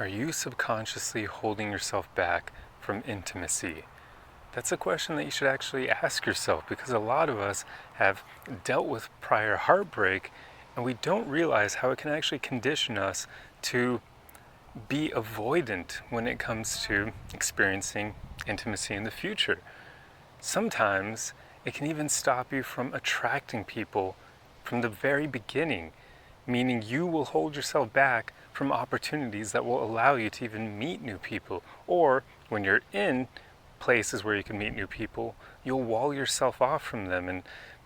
Are you subconsciously holding yourself back from intimacy? That's a question that you should actually ask yourself because a lot of us have dealt with prior heartbreak and we don't realize how it can actually condition us to be avoidant when it comes to experiencing intimacy in the future. Sometimes it can even stop you from attracting people from the very beginning, meaning you will hold yourself back from opportunities that will allow you to even meet new people. Or when you're in places where you can meet new people, you'll wall yourself off from them and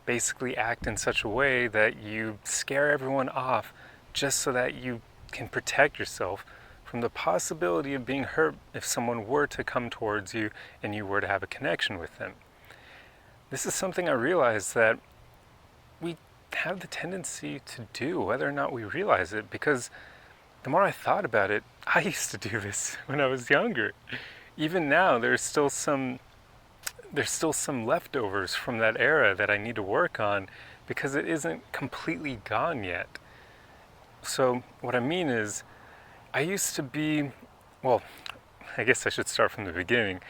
basically act in such a way that you scare everyone off just so that you can protect yourself from the possibility of being hurt if someone were to come towards you and you were to have a connection with them. This is something I realized that we have the tendency to do, whether or not we realize it, because the more I thought about it, I used to do this when I was younger. Even now, there's still some leftovers from that era that I need to work on because it isn't completely gone yet. So what I mean is, I used to be, well, I guess I should start from the beginning.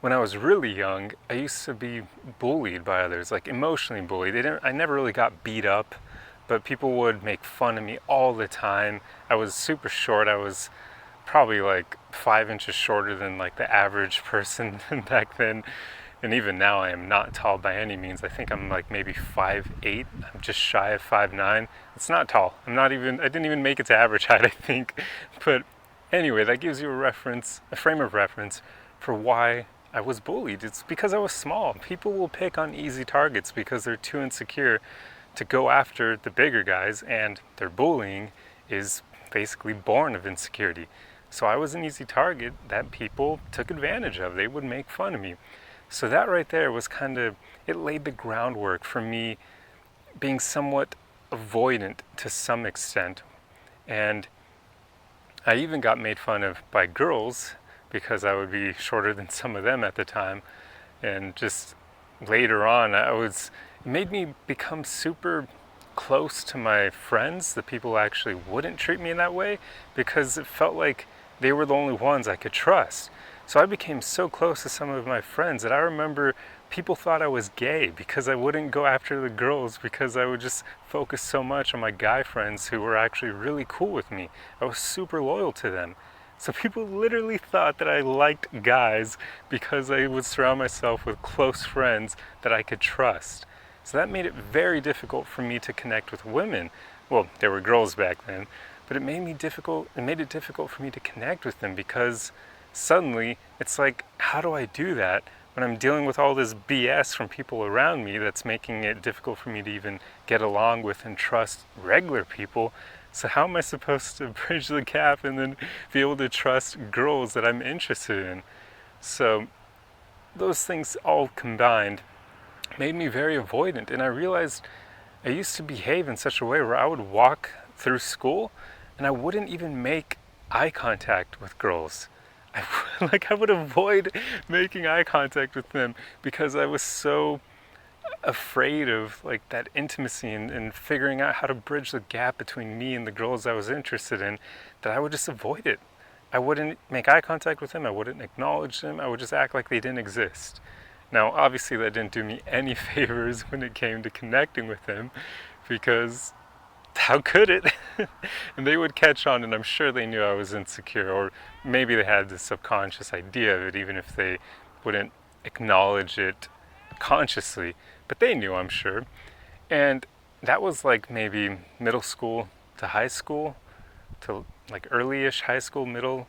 When I was really young, I used to be bullied by others, like emotionally bullied. I never really got beat up, but people would make fun of me all the time. I was super short. I was probably like 5 inches shorter than like the average person back then. And even now I am not tall by any means. I think I'm like maybe 5'8". I'm just shy of 5'9". It's not tall. I didn't even make it to average height, I think. But anyway, that gives you a frame of reference for why I was bullied. It's because I was small. People will pick on easy targets because they're too insecure to go after the bigger guys, and their bullying is basically born of insecurity. So I was an easy target that people took advantage of. They would make fun of me. So that right there was it laid the groundwork for me being somewhat avoidant to some extent. And I even got made fun of by girls because I would be shorter than some of them at the time. And just later on, it made me become super close to my friends, the people who actually wouldn't treat me in that way, because it felt like they were the only ones I could trust. So I became so close to some of my friends that I remember people thought I was gay because I wouldn't go after the girls because I would just focus so much on my guy friends who were actually really cool with me. I was super loyal to them. So people literally thought that I liked guys because I would surround myself with close friends that I could trust. So that made it very difficult for me to connect with women. Well, there were girls back then, but it made it difficult for me to connect with them because suddenly it's like, how do I do that when I'm dealing with all this BS from people around me that's making it difficult for me to even get along with and trust regular people? So how am I supposed to bridge the gap and then be able to trust girls that I'm interested in? So those things all combined made me very avoidant, and I realized I used to behave in such a way where I would walk through school and I wouldn't even make eye contact with girls. I would avoid making eye contact with them because I was so afraid of like that intimacy and figuring out how to bridge the gap between me and the girls I was interested in, that I would just avoid it. I wouldn't make eye contact with them. I wouldn't acknowledge them. I would just act like they didn't exist. Now, obviously that didn't do me any favors when it came to connecting with them, because how could it? And they would catch on, and I'm sure they knew I was insecure, or maybe they had this subconscious idea of it, even if they wouldn't acknowledge it consciously. But they knew, I'm sure. And that was like maybe middle school to high school, to like early-ish high school, middle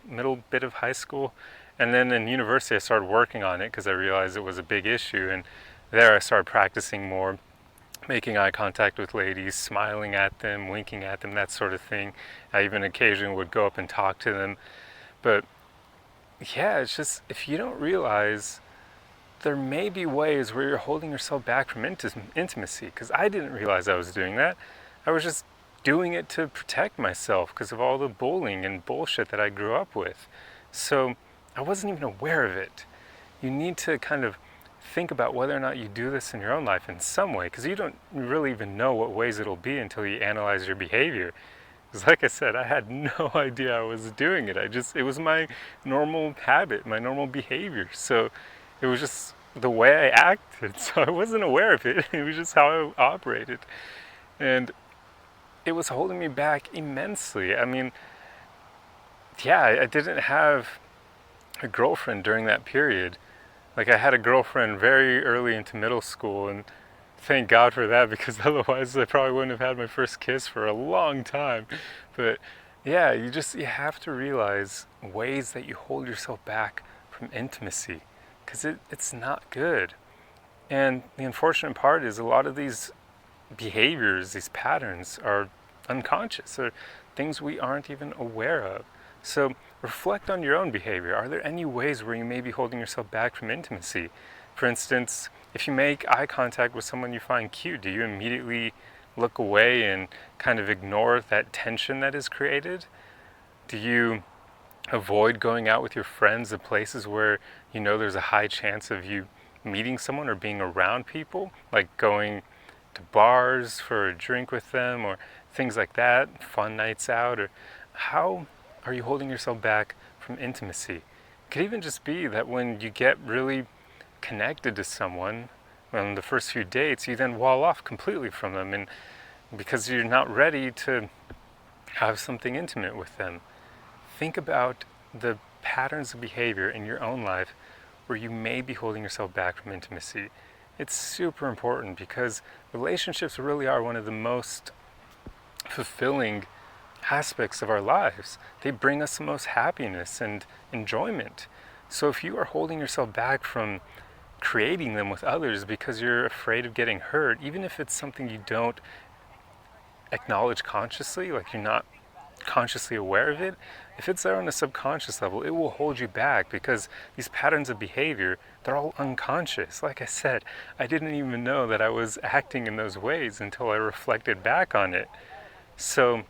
bit of high school. And then in university I started working on it because I realized it was a big issue, and there I started practicing more, making eye contact with ladies, smiling at them, winking at them, that sort of thing. I even occasionally would go up and talk to them. But yeah, it's just, if you don't realize, there may be ways where you're holding yourself back from intimacy, because I didn't realize I was doing that. I was just doing it to protect myself because of all the bullying and bullshit that I grew up with. So I wasn't even aware of it. You need to kind of think about whether or not you do this in your own life in some way, because you don't really even know what ways it'll be until you analyze your behavior. Because like I said, I had no idea I was doing it. It was my normal habit, my normal behavior. So it was just the way I acted. So I wasn't aware of it. It was just how I operated. And it was holding me back immensely. I mean, yeah, I didn't have a girlfriend during that period. Like, I had a girlfriend very early into middle school, and thank God for that, because otherwise I probably wouldn't have had my first kiss for a long time. But yeah, you have to realize ways that you hold yourself back from intimacy, because it's not good. And the unfortunate part is a lot of these behaviors, these patterns, are unconscious, or things we aren't even aware of. So reflect on your own behavior. Are there any ways where you may be holding yourself back from intimacy? For instance, if you make eye contact with someone you find cute, do you immediately look away and kind of ignore that tension that is created? Do you avoid going out with your friends to places where you know there's a high chance of you meeting someone or being around people, like going to bars for a drink with them or things like that, fun nights out? Or how are you holding yourself back from intimacy? It could even just be that when you get really connected to someone on the first few dates, you then wall off completely from them, and because you're not ready to have something intimate with them. Think about the patterns of behavior in your own life where you may be holding yourself back from intimacy. It's super important, because relationships really are one of the most fulfilling aspects of our lives. They bring us the most happiness and enjoyment. So if you are holding yourself back from creating them with others because you're afraid of getting hurt, even if it's something you don't acknowledge consciously, like you're not consciously aware of it, if it's there on a subconscious level, it will hold you back, because these patterns of behavior, they're all unconscious. Like I said, I didn't even know that I was acting in those ways until I reflected back on it. So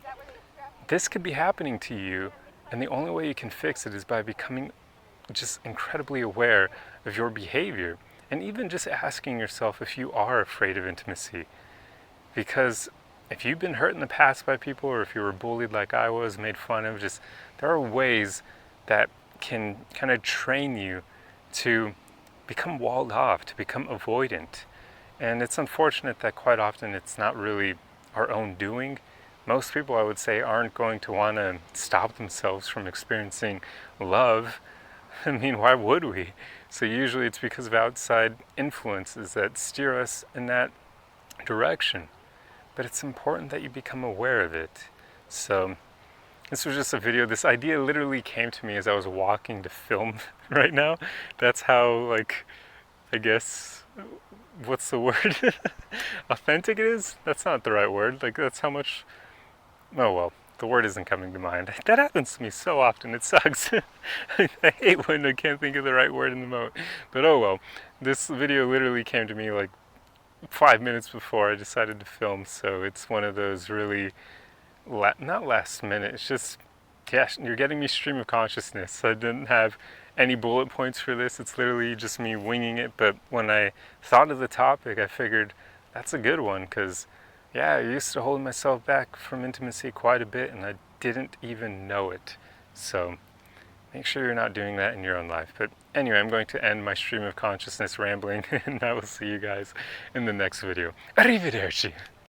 this could be happening to you, and the only way you can fix it is by becoming just incredibly aware of your behavior, and even just asking yourself if you are afraid of intimacy. Because if you've been hurt in the past by people, or if you were bullied like I was, made fun of, just there are ways that can kind of train you to become walled off, to become avoidant. And it's unfortunate that quite often it's not really our own doing. Most people, I would say, aren't going to want to stop themselves from experiencing love. I mean, why would we? So usually it's because of outside influences that steer us in that direction. But it's important that you become aware of it. So this was just a video. This idea literally came to me as I was walking to film right now. That's how, like, I guess, what's the word? Authentic it is? That's not the right word. Like, that's how much, oh well, the word isn't coming to mind. That happens to me so often, it sucks. I hate when I can't think of the right word in the moment. But oh well, this video literally came to me like 5 minutes before I decided to film, so it's one of those really, not last minute, it's just, yeah, you're getting me stream of consciousness. I didn't have any bullet points for this, it's literally just me winging it, but when I thought of the topic, I figured that's a good one, because, yeah, I used to hold myself back from intimacy quite a bit, and I didn't even know it. So make sure you're not doing that in your own life. But anyway, I'm going to end my stream of consciousness rambling, and I will see you guys in the next video. Arrivederci!